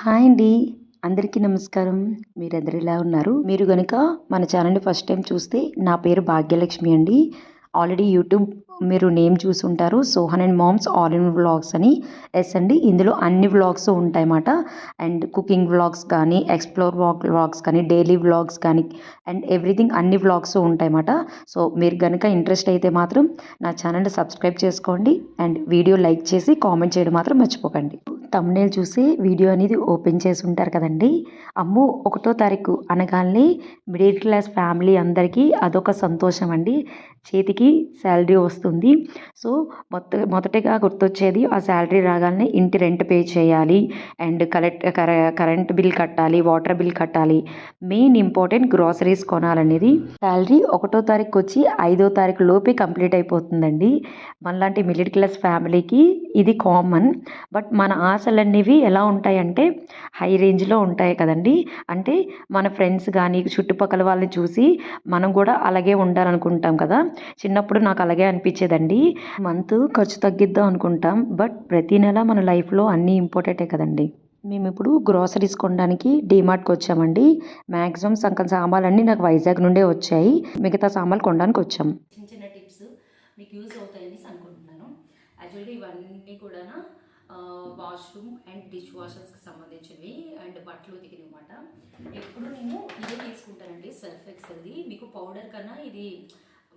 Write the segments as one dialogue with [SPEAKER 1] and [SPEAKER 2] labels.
[SPEAKER 1] Hi అండి. అందరికీ నమస్కారం. మీరందరూ ఎలా ఉన్నారు? మీరు గనుక మన ఛానల్‌ని ఫస్ట్ టైమ్ చూస్తే నా పేరు భాగ్యలక్ష్మి అండి. ఆల్రెడీ యూట్యూబ్ మీరు నేమ్ చూసుంటారు. Sohan and moms all in vlogs అని. యెస్ అండి. ఇందులో అన్ని వ్లాగ్స్ ఉంటాయన్నమాట. అండ్ కుకింగ్ వ్లాగ్స్ కానీ, ఎక్స్‌ప్లోర్ వ్లాగ్స్ కానీ, డైలీ వ్లాగ్స్ కానీ అండ్ ఎవ్రీథింగ్ అన్ని వ్లాగ్స్ ఉంటాయన్నమాట. సో, మీరు గనుక ఇంట్రెస్ట్ అయితే మాత్రం నా ఛానల్‌ని సబ్స్క్రైబ్ చేసుకోండి. అండ్ వీడియో లైక్ చేసి కామెంట్ చేయడం మాత్రం మర్చిపోకండి. థంబ్‌నెయిల్ చూసి వీడియో అనేది ఓపెన్ చేసి ఉంటారు కదండీ! అమ్మో! 1 తారీఖు అనగానే మిడిల్ క్లాస్ ఫ్యామిలీ అందరికీ అదొక సంతోషం అండి. చేతికి శాలరీ వస్తుంది. సో, మొదటగా గుర్తొచ్చేది ఆ శాలరీ రాగానే ఇంటి రెంట్ పే చేయాలి. అండ్ కరెంట్ బిల్ కట్టాలి, వాటర్ బిల్ కట్టాలి. మెయిన్ ఇంపార్టెంట్ గ్రోసరీస్ కొనాలనేది. శాలరీ 1 తారీఖుకొచ్చి 5 తారీఖు లోపే కంప్లీట్ అయిపోతుందండి. మనలాంటి మిడిల్ క్లాస్ ఫ్యామిలీకి ఇది కామన్. బట్ మన ఆశలనేవి ఎలా ఉంటాయంటే హై రేంజ్‌లో ఉంటాయి కదండీ! అంటే మన ఫ్రెండ్స్ గానీ, చుట్టుపక్కల వాళ్ళని చూసి మనం గూడా అలాగే ఉండాలనుకుంటాం కదా! చిన్నప్పుడు నాకు అలాగే అనిపిచ్చేదండి. ఖర్చు తగ్గిద్దాం అనుకుంటాం. బట్ ప్రతి నెల మన లైఫ్‌లో అన్నీ ఇంపార్టెంటే కదండీ! మేమిప్పుడు గ్రోసరీస్ కొనడానికి డీమార్ట్‌కొచ్చామండి. మాక్సిమం సగం సామాన్లన్నీ నాకు వైజాగ్ నుండే వచ్చాయి. మిగతా సామాన్లు కొనడానికొచ్చాం.
[SPEAKER 2] చిన్న చిన్న టిప్స్ మీకు యూజ్ అవుతాయనేసి అనుకుంటున్నాను. యాక్చువల్గా ఇవన్నీ కూడా వాష్రూమ్ అండ్ డిష్ వాషర్స్కి సంబంధించినవి అండ్ బట్టలు ఉతికినమాట. ఎప్పుడు నేను ఇదే తీసుకుంటానండి, సర్ఫ్ ఎక్సెల్ది. మీకు పౌడర్ కన్నా ఇది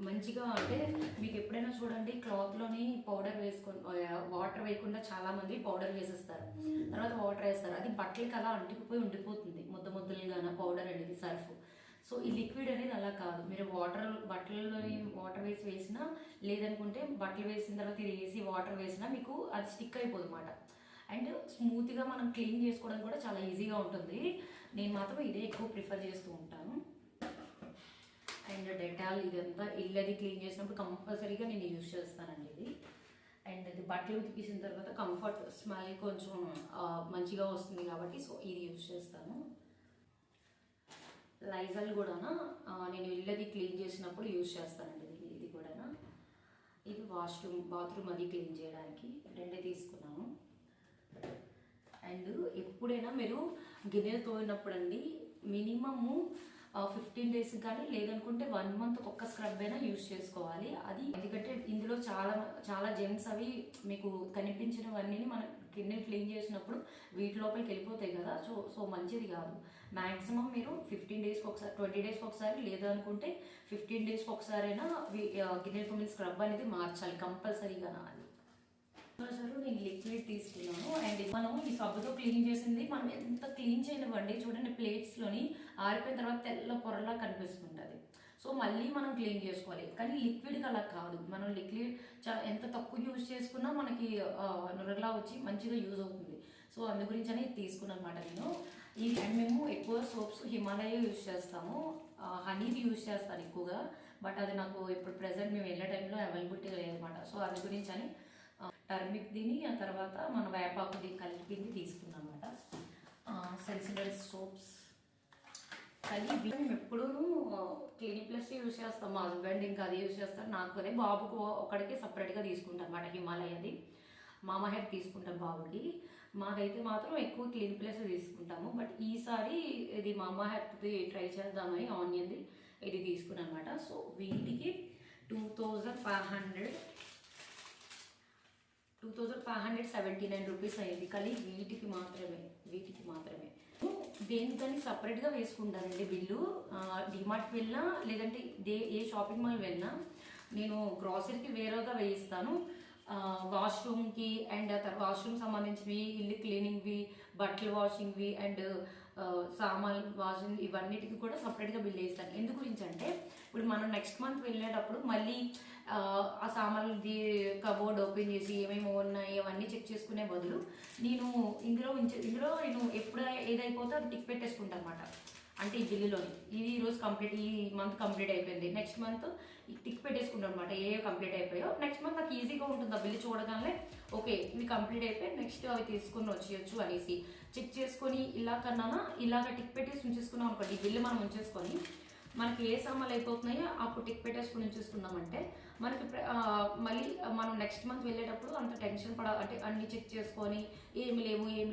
[SPEAKER 2] మంచిగా, అంటే మీకు ఎప్పుడైనా చూడండి క్లాత్లోని పౌడర్ వేసుకొని వాటర్ వేయకుండా చాలామంది పౌడర్ వేసేస్తారు, తర్వాత వాటర్ వేస్తారు. అది బట్టలకి అలా అంటుకుపోయి ఉండిపోతుంది ముద్ద ముద్దలుగా పౌడర్ అనేది, సర్ఫ్. సో ఈ లిక్విడ్ అనేది అలా కాదు. మీరు బట్టల్లోని వాటర్ వేసినా, లేదనుకుంటే బట్టలు వేసిన తర్వాత ఇది వేసి వాటర్ వేసినా మీకు అది స్టిక్ అయిపోదు అనమాట. అండ్ స్మూత్గా మనం క్లీన్ చేసుకోవడం కూడా చాలా ఈజీగా ఉంటుంది. నేను మాత్రం ఇదే ఎక్కువ ప్రిఫర్ చేస్తూ ఉంటాను. అండ్ డెటాల్ ఇదంతా ఇల్లది క్లీన్ చేసినప్పుడు కంపల్సరీగా నేను యూజ్ చేస్తానండి ఇది. అండ్ ఇది బట్టలు ఉతికేసిన తర్వాత కంఫర్ట్ స్మెల్ కొంచెం మంచిగా వస్తుంది కాబట్టి సో ఇది యూజ్ చేస్తాను. లైజాల్ కూడా నేను ఇల్లది క్లీన్ చేసినప్పుడు యూజ్ చేస్తానండి ఇది కూడా. ఇది బాత్రూమ్ అది క్లీన్ చేయడానికి రెండే తీసుకున్నాను. అండ్ ఎప్పుడైనా మీరు గిన్నెలు తోమినప్పుడు అండి మినిమము 15 days కానీ, లేదనుకుంటే 1 month ఒక్క స్క్రబ్ అయినా యూజ్ చేసుకోవాలి. అది ఎందుకంటే ఇందులో చాలా చాలా జెమ్స్ అవి మీకు కనిపించినవన్నీ మనం గిన్నెలు క్లీన్ చేసినప్పుడు వీటి లోపలికి వెళ్ళిపోతాయి కదా. సో మంచిది కాదు. మ్యాక్సిమం మీరు 15 daysకి ఒకసారి, 20 daysకి ఒకసారి, లేదనుకుంటే 15 daysకి ఒకసారైనా గిన్నెల తోమిన స్క్రబ్ అనేది మార్చాలి కంపల్సరీగా. అది నేను లిక్విడ్ తీసుకున్నాను. అండ్ మనం ఈ సబ్బుతో క్లీన్ చేసింది మనం ఎంత క్లీన్ చేయనివ్వండి, చూడండి ప్లేట్స్లోని ఆరిపోయిన తర్వాత తెల్ల పొరలా కనిపిస్తుంటుంది. సో మళ్ళీ మనం క్లీన్ చేసుకోవాలి. కానీ లిక్విడ్కి అలా కాదు. మనం లిక్విడ్ ఎంత తక్కువ యూజ్ చేసుకున్నా మనకి నురగలా వచ్చి మంచిగా యూజ్ అవుతుంది. సో అందు గురించి అని తీసుకున్నాను అనమాట నేను. అండ్ మేము ఎక్కువ సోప్స్ హిమాలయ యూజ్ చేస్తాము. హనీది యూజ్ చేస్తాను ఎక్కువగా. బట్ అది నాకు ఇప్పుడు ప్రెసెంట్ మేము వెళ్ళే టైంలో అవైలబిలిటీ లేదన్నమాట. సో అందు గురించి అని టర్మిక్ దీని, ఆ తర్వాత మన వేపాకుది కలిపింది తీసుకున్నాం అనమాట. సెన్సిడల్ సోప్స్ కలిపి మేము ఎప్పుడూ క్లినిక్ ప్లస్ యూజ్ చేస్తాం. మా హస్బెండ్ ఇంకా అది యూజ్ చేస్తారు. నాకు అదే బాబుకు ఒకడికి సపరేట్గా తీసుకుంటాం అనమాట. హిమాలయది మామా హెడ్ తీసుకుంటాం బాబుకి. మాకైతే మాత్రం ఎక్కువ క్లీన్ ప్లస్ తీసుకుంటాము. బట్ ఈసారి ఇది మామా హెడ్ది ట్రై చేద్దామని ఆనియన్ది ఇది తీసుకున్నాను అనమాట. సో వీటికి 2579 రూపీస్ అయింది. కానీ వీటికి మాత్రమే దేనికని సపరేట్గా వేసుకుంటానండి బిల్లు. డిమార్ట్కి వెళ్ళినా, లేదంటే ఏ షాపింగ్ మాల్ వెళ్ళినా నేను గ్రాసరీకి వేరేగా వేయిస్తాను. వాష్రూమ్కి అండ్ వాష్రూమ్ సంబంధించినవి, ఇల్లు క్లీనింగ్వి, బట్టలు వాషింగ్వి అండ్ సామాన్లు వాషింగ్ ఇవన్నిటికి కూడా సపరేట్గా బిల్ వేస్తాను. ఎందు గురించి అంటే ఇప్పుడు మనం నెక్స్ట్ మంత్ వెళ్ళేటప్పుడు మళ్ళీ ఆ సామాన్లది కబోర్డ్ ఓపెన్ చేసి ఏమేమి ఉన్నాయి అవన్నీ చెక్ చేసుకునే బదులు నేను ఇందులో నేను ఎప్పుడు ఏదైపోతే అది టిక్ పెట్టేసుకుంటాను అనమాట. అంటే ఈ బిల్లులోని ఇది ఈరోజు ఈ మంత్ కంప్లీట్ అయిపోయింది, నెక్స్ట్ మంత్ టిక్ పెట్టేసుకుంటాను అనమాట. ఏ కంప్లీట్ అయిపోయాయో నెక్స్ట్ మంత్ నాకు ఈజీగా ఉంటుంది. ఆ బిల్లు చూడగానే ఓకే ఇవి కంప్లీట్ అయిపోయి నెక్స్ట్ అవి తీసుకొని వచ్చేయచ్చు అనేసి చెక్ చేసుకొని ఇలాగ టిక్ పెట్టేసి ఉంచేసుకున్నాం అనుకోండి. ఈ బిల్లు మనం ఉంచేసుకొని మనకి ఏ సామాన్లు అయిపోతున్నాయో అప్పుడు టిక్ పెట్టేసుకుని ఉంచేసుకున్నామంటే మనకి మళ్ళీ మనం నెక్స్ట్ మంత్ వెళ్ళేటప్పుడు అంత టెన్షన్ అంటే అన్ని చెక్ చేసుకొని ఏమి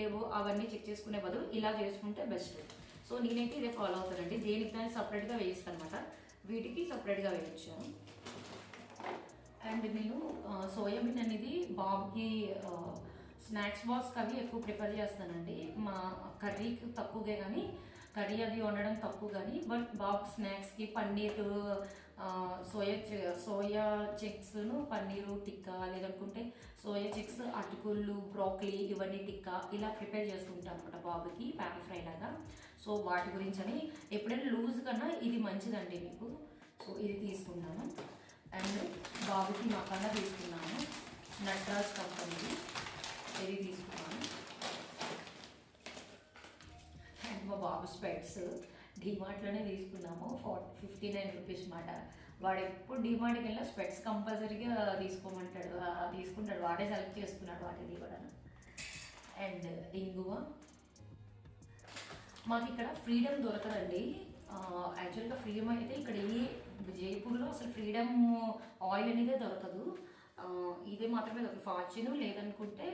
[SPEAKER 2] లేవు అవన్నీ చెక్ చేసుకునే బదులు ఇలా చేసుకుంటే బెస్ట్. సో నేనైతే ఇదే ఫాలో అవుతానండి. దేనికి దాన్ని సపరేట్గా వేయిస్తాను అనమాట, వీటికి సపరేట్గా వేయించాను. అండ్ నేను సోయాబీన్ అనేది బాబుకి స్నాక్స్ బాక్స్కి అవి ఎక్కువ ప్రిఫర్ చేస్తానండి. మా కర్రీకి తక్కువగా కానీ, కర్రీ అది వండడం తక్కువ కానీ, బట్ బాబు స్నాక్స్కి పన్నీరు సోయా చిక్స్ను పన్నీరు టిక్కా, లేదనుకుంటే సోయా చిక్స్ అటుకులు బ్రోకలీ ఇవన్నీ టిక్కా ఇలా ప్రిపేర్ చేస్తుంటాను అనమాట బాబుకి ప్యాన్ ఫ్రై లాగా. సో వాటి గురించి అని ఎప్పుడైనా లూజ్ కన్నా ఇది మంచిదండి మీకు. సో ఇది తీసుకున్నాను. అండ్ బాబుకి మకానా తీసుకున్నాను, నట్రాజ్ కంపెనీది ఇది తీసుకున్నాను. అండ్ మా బాబు స్పెట్స్ డిమార్ట్లోనే తీసుకున్నాము, 59 రూపీస్ మాట. వాడు ఎప్పుడు డిమార్ట్కి వెళ్ళినా స్పెట్స్ కంపల్సరీగా తీసుకోమంటాడు, తీసుకుంటాడు. వాడే సెలెక్ట్ చేసుకున్నాడు వాటిది కూడా. అండ్ ఇంగువ మాకు ఇక్కడ ఫ్రీడమ్ దొరకదండి. యాక్చువల్గా ఫ్రీడమ్ అయితే ఇక్కడ జైపూర్లో అసలు ఫ్రీడమ్ ఆయిల్ అనేది దొరకదు. ఇదే మాత్రమే దొరకదు. ఫార్చ్యూన్ లేదనుకుంటే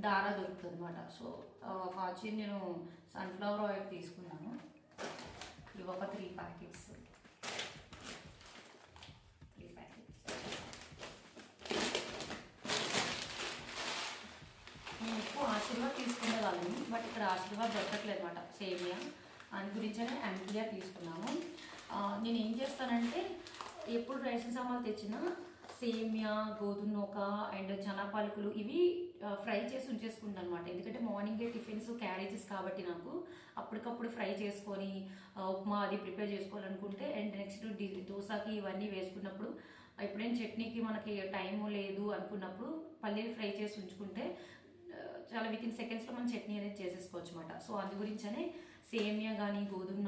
[SPEAKER 2] దారా దొరుకుతుంది అనమాట. సో ఫార్చ్యూన్ నేను సన్ఫ్లవర్ ఆయిల్ తీసుకున్నాను. ఇవి ఒక 3 ప్యాకెట్స్. నేను ఎక్కువ ఆశీర్వాద్ తీసుకునే వాళ్ళని, బట్ ఇక్కడ ఆశీర్వాద్ దొరకట్లేదు అనమాట సేమియా. దాని గురించనే యాంటీఆర్ తీసుకున్నాము. నేను ఏం చేస్తానంటే ఎప్పుడు రేషన్ సామాన్లు తెచ్చినా సేమియా, గోధుమ నూక అండ్ చనా పలుకులు ఇవి ఫ్రై చేసి ఉంచేసుకుంటాను అనమాట. ఎందుకంటే మార్నింగే టిఫిన్స్ క్యారేజెస్ కాబట్టి నాకు అప్పటికప్పుడు ఫ్రై చేసుకొని ఉప్మా అది ప్రిపేర్ చేసుకోవాలనుకుంటే, అండ్ నెక్స్ట్ దోశకి ఇవన్నీ వేసుకున్నప్పుడు ఎప్పుడైనా చట్నీకి మనకి టైం లేదు అనుకున్నప్పుడు పల్లీలు ఫ్రై చేసి ఉంచుకుంటే చాలా వితిన్ సెకండ్స్లో మనం చట్నీ అనేది చేసేసుకోవచ్చు అనమాట. సో అందు గురించనే సేమియా కానీ, గోధుమ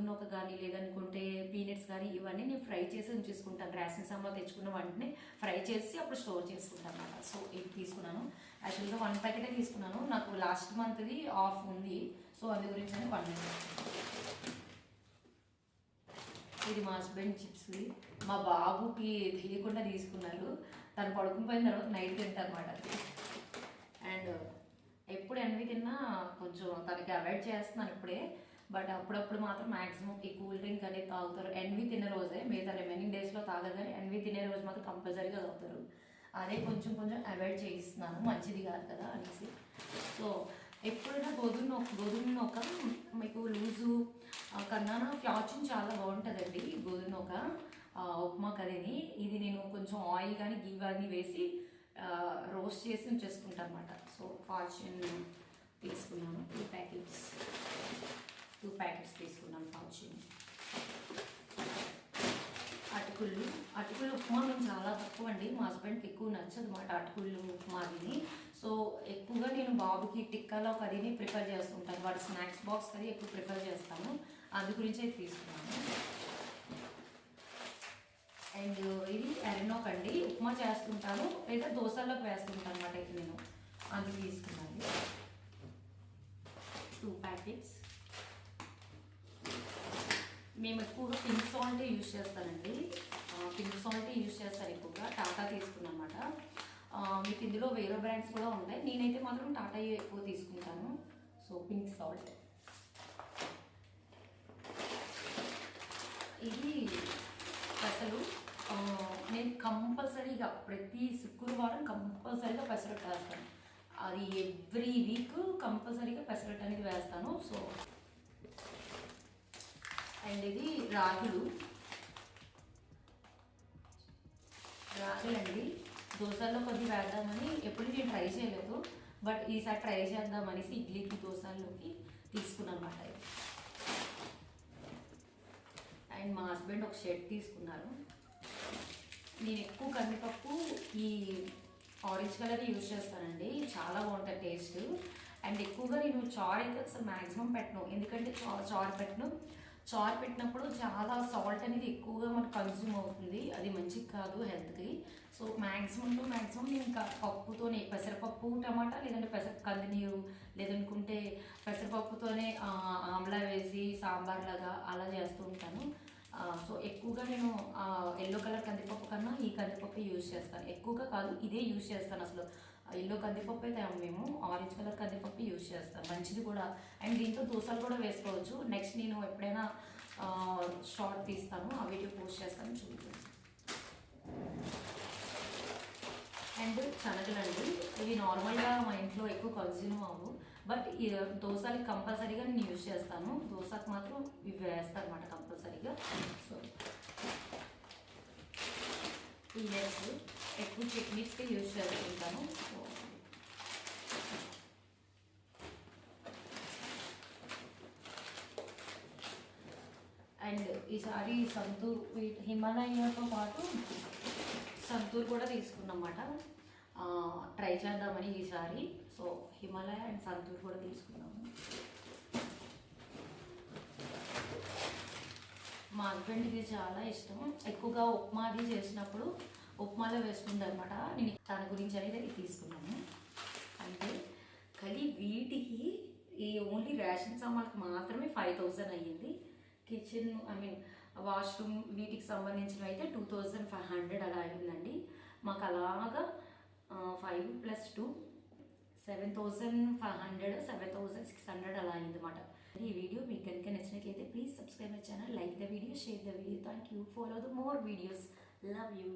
[SPEAKER 2] నూక కానీ లేదనుకుంటే పీనట్స్ కానీ ఇవన్నీ నేను ఫ్రై చేసి ఉంచేసుకుంటాను. రేషన్ సామాన్లు తెచ్చుకున్న వాటిని ఫ్రై చేసి అప్పుడు స్టోర్ చేసుకుంటాను అనమాట. సో ఇది తీసుకున్నాను. యాక్చువల్గా 1 ప్యాకెటే తీసుకున్నాను, నాకు లాస్ట్ మంత్ది ఆఫ్ ఉంది. సో అందు గురించి 1 ఇది మా హస్బెండ్ చిప్స్ది. మా బాబుకి తెలియకుండా తీసుకున్నారు. తను పడుకుని పోయిన తర్వాత నైట్ తింటారు అనమాట. అండ్ ఎప్పుడు ఎన్వి తిన్నా కొంచెం తనకి అవాయిడ్ చేస్తున్నాను ఇప్పుడే, బట్ అప్పుడప్పుడు మాత్రం మ్యాక్సిమం ఈ కూల్ డ్రింక్ అనేది తాగుతారు. ఎన్వి తినే రోజే, మిగతా రిమైనింగ్ డేస్లో తాగగానే ఎన్వి తినే రోజు మాత్రం కంపల్సరీగా తాగుతారు. అదే కొంచెం అవాయిడ్ చేయిస్తున్నాను, మంచిది కాదు కదా అనేసి. సో ఎప్పుడైనా గోధుమ నూక మీకు లూజు కన్నా ఫార్చ్యూన్ చాలా బాగుంటుందండి. గోధుమ నూక ఉప్మా కదేని ఇది నేను కొంచెం ఆయిల్ కానీ గీ కానీ వేసి రోస్ట్ చేసి ఉంచేసుకుంటాను అనమాట. సో ఫార్చ్యూన్ తీసుకున్నాను 2 ప్యాకెట్స్ తీసుకున్నాను ఫార్చ్యూన్. అటుకులు ఉప్మా మేము చాలా తక్కువ అండి, మా హస్బెండ్కి ఎక్కువ నచ్చదు అన్నమాట అటుకులు ఉప్మా అది. సో ఎక్కువగా నేను బాబుకి టిక్కాలో కదీని ప్రిఫర్ చేస్తుంటాను, వాడు స్నాక్స్ బాక్స్ అది ఎక్కువ ప్రిఫర్ చేస్తాను, అందు గురించి అయితే తీసుకున్నాను. అండ్ ఇది ఎర్నోక్ అండి, ఉప్మా చేస్తుంటాను లేదా దోశల్లోకి వేస్తుంటాను అనమాట. అయితే నేను అది తీసుకున్నాను 2 ప్యాకెట్స్. మేము ఎక్కువగా పింక్ సాల్ట్ యూజ్ చేస్తానండి, పింక్ సాల్ట్ యూజ్ చేస్తాను ఎక్కువగా. టాటా తీసుకున్నాను అనమాట. మీకు ఇందులో వేరే బ్రాండ్స్ కూడా ఉంటాయి, నేనైతే మాత్రం టాటా ఎక్కువ తీసుకుంటాను. So pink salt. ఇది పెసలు నేను కంపల్సరీగా ప్రతి శుక్రవారం కంపల్సరీగా పెసరట్టు వేస్తాను. అది ఎవ్రీ వీక్ కంపల్సరీగా పెసరట్టు అనేది వేస్తాను. సో అండ్ ఇది రాగులండి, దోశల్లో కొద్దిగా వేద్దామని ఎప్పుడు నేను ట్రై చేయలేదు, బట్ ఈసారి ట్రై చేద్దామనేసి ఇడ్లీకి దోశల్లోకి తీసుకున్నాను అన్నమాట. అండ్ మా హస్బెండ్ ఒక షర్ట్ తీసుకున్నారు. నేను ఎక్కువ కందిపప్పు ఈ ఆరెంజ్ కలర్ యూజ్ చేస్తానండి, చాలా బాగుంటుంది టేస్ట్. అండ్ ఎక్కువగా నేను చారు అయితే అసలు మ్యాక్సిమం పెట్టను, ఎందుకంటే చారు పెట్టినప్పుడు చాలా సాల్ట్ అనేది ఎక్కువగా మనకు కన్జ్యూమ్ అవుతుంది, అది మంచిది కాదు హెల్త్కి. సో మ్యాక్సిమం నేను ఇంకా పప్పుతోనే పెసరపప్పు టమాటా లేదంటే కందినీరు లేదనుకుంటే పెసరపప్పుతోనే ఆమ్లా వేసి సాంబార్ లాగా అలా చేస్తూ ఉంటాను. సో ఎక్కువగా నేను ఎల్లో కలర్ కందిపప్పు కన్నా ఈ కందిపప్పు యూజ్ చేస్తాను. ఎక్కువగా కాదు, ఇదే యూజ్ చేస్తాను. అసలు ఎల్లో కందిపప్పు అయితే మేము ఆరెంజ్ కలర్ కందిపప్పు యూజ్ చేస్తాను, మంచిది కూడా. అండ్ దీంతో దోశలు కూడా వేసుకోవచ్చు. నెక్స్ట్ నేను ఎప్పుడైనా షార్ట్ తీస్తాను, ఆ వీడియో పోస్ట్ చేస్తాను, చూడండి. అండ్ శనగలండి, ఇవి నార్మల్గా మా ఇంట్లో ఎక్కువ కన్జ్యూమ్ అవ్వవు, బట్ ఈ దోశలకి కంపల్సరీగా నేను యూజ్ చేస్తాను. దోశకు మాత్రం ఇవి వేస్తాను అనమాట కంపల్సరీగా. సో పీనట్స్ ఎక్కువ చట్నీస్కి యూజ్ చేస్తుంటాను. సో అండ్ ఈసారి సంతూర్ హిమాలయతో పాటు సంతూర్ కూడా తీసుకున్నమాట, ట్రై చేద్దామని ఈసారి. సో హిమాలయ అండ్ సంతూర్ కూడా తీసుకున్నాము. మా హస్బెండ్ ఇది చాలా ఇష్టం, ఎక్కువగా ఉప్మా అది చేసినప్పుడు ఉప్మాలో వేసుకుంటారు అనమాట. నేను తన గురించి అనేది ఇది తీసుకున్నాను. అంటే కానీ వీటికి ఈ ఓన్లీ రేషన్ సామాన్లకు మాత్రమే 5000 అయ్యింది. కిచెన్ వాష్రూమ్ వీటికి సంబంధించినవి అయితే 2500 అలా అయిందండి. మాకు అలాగా 5 + 2 7500 7600 అలా అయిందన్నమాట. ఈ వీడియో మీకు కనుక నచ్చినట్లయితే please subscribe my channel, like the video, share the video. Thank you. Follow the more videos. Love you.